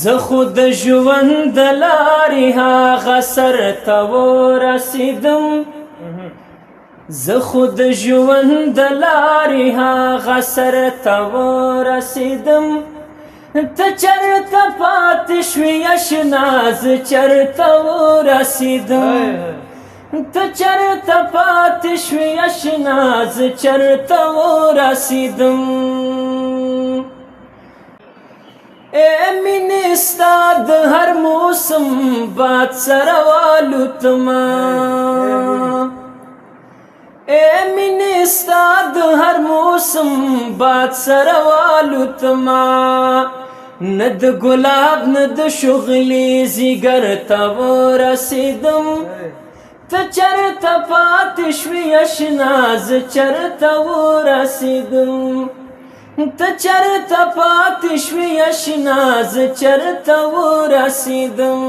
زه خو د ژوند د لارې هغه سر ته ورسېدم زه خو د ژوند د لارې هغه سر ته ورسېدم ته چېرته پاتې شوې اشنا زه چېرته ورسېدم ته چېرته پاتې شوې اشنا زه چېرته ورسېدم اے مینې ستا د هر موسم باد سره والوتما اے مینې ستا د هر موسم باد سره والوتما نه د ګلاب نه د شغلې ځیګر ته ورسېدم ته چېرته پاتې شوې اشنا زه چېرته ورسېدم ته چېرته پاتې شوې اشنا زه چېرته ورسېدم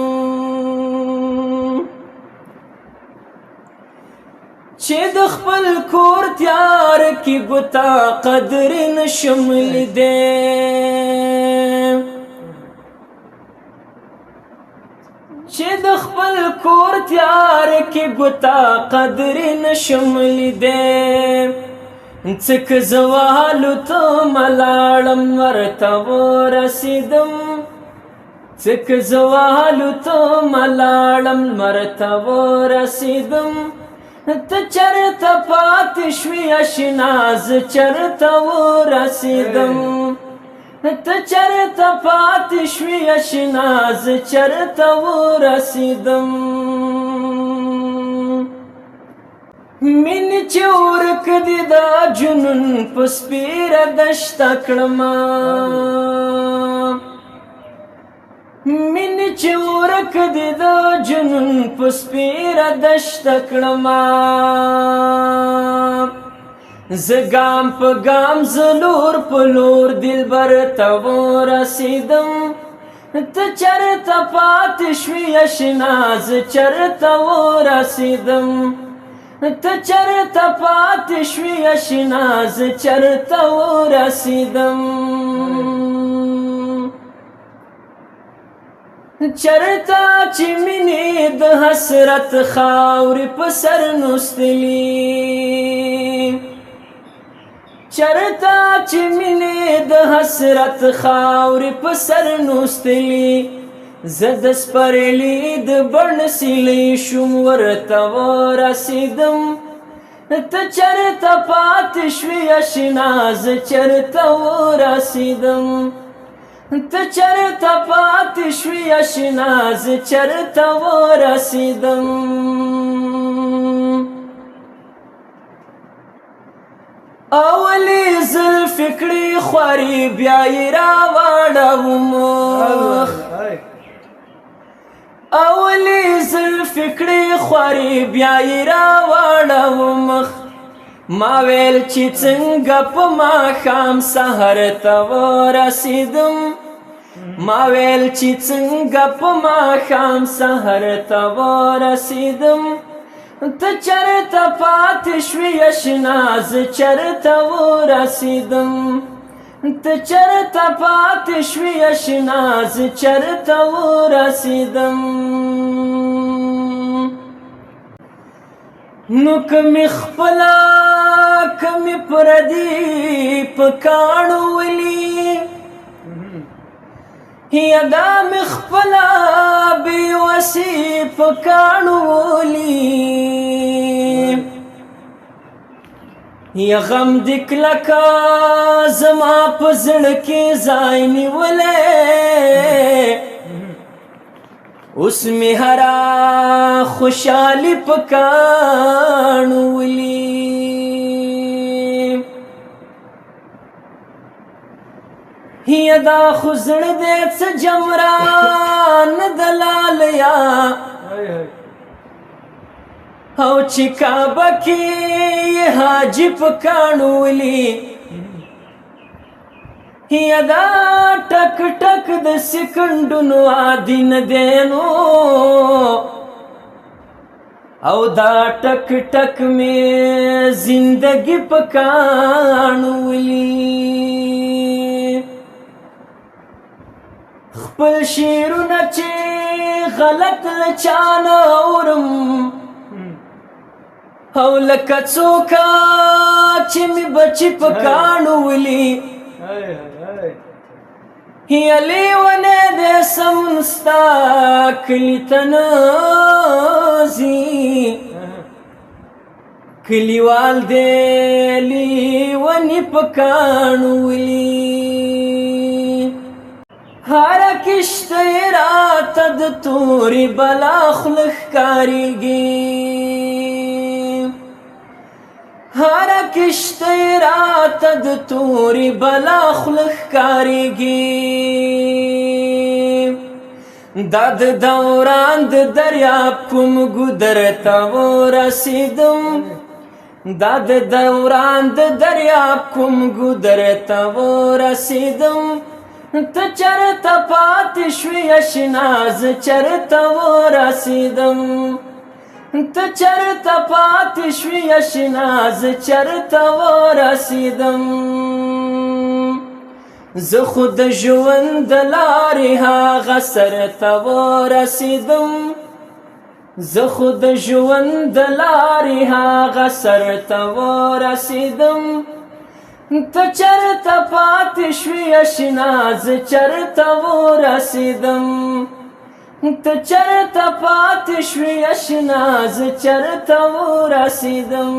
چې د خپل کور تیار کې ګوتا قدر نشم لیدی چې د خپل کور تیار کې ګوتا قدر نشم لیدی څک زوالو ته ملاړم ورته ورسېدم څک زوالو ته ملاړم ورته ورسېدم ته چېرته پاتې شوې اشنا زه چېرته ورسېدم ته چېرته پاتې شوې اشنا زه چېرته ورسېدم مینې چې ورک دې دا جنون په سپېره دشته کړمه مینې چې ورک دې دا جنون په سپېره دشته کړمه زه ګام په ګام زه لور په لور دلبر ته ورسېدم ته چېرته پاتې شوې اشنا زه چېرته ورسېدم ته چېرته پاتې شوې اشنا زه چېرته ورسېدم چېرته چې مینې د حسرت خاورې په سر نوستلي چېرته چې مینې د حسرت خاورې په سر نوستلي زه د سپرلي د بڼ سیلۍ شوم ورته ورسېدم ته چېرته پاتې شوې اشنا زه چېرته ورسېدم ته چېرته پاتې شوې اشنا زه چېرته ورسېدم اولې زلفې کړې خوارې بیا یې راواړوم مخ اولې زلفې کړې خوارې بیا یې راواړوم مخ ما ویل چې څنګه په ماښام سحر ته ورسېدم ما ویل چې څنګه په ماښام سحر ته ورسېدم ته چېرته پاتې شوې اشنا زه چېرته ورسېدم ته چېرته پاتې شوې اشنا زه چېرته ورسېدم نو که مې خپله که مې پردي په کاڼو ولي یا دا مې خپله بېوسي په کاڼو ولي یا غم دې کلکه زما په زړه کې ځای نیولی اوس مې هره خوشحالي په کاڼو ولي یا دا خو زړه دی څه جمران د لالیا او چې کعبه کې یې حاجي په کاڼو ولي یا دا ټک ټک د سکندونو عادي نه دی نو او دا ټک ټک مې زندګي په کاڼو ولي خپل شعرونه چې غلط له چانه اورم او لکه څوکه چې مې بچي په کاڼو ولي یا لیونی دی سمون ستا کلي ته نه ځي کلیوال دی لیوني په کاڼو ولي هره کشته یې راته د تورې بلا خوله ښکارېږي هره کشته یې راته د تورې بلا خوله ښکارېږي دا د دوران د دریاب کوم ګودر ته ورسېدم دا د دوران د دریاب کوم ګودر ته ورسېدم ته چرته پاتې شوې اشنا زه چرته ورسېدم ته چرته پاتې شوې اشنا زه چرته ورسېدم زه خو د ژوند د لارې هغه سر ته ورسېدم زه خو د ژوند د لارې هغه سر ته ورسېدم ته چرته پاتې شوې اشنا زه چرته ورسېدم ته چرته پاتې شوې اشنا زه چرته ورسېدم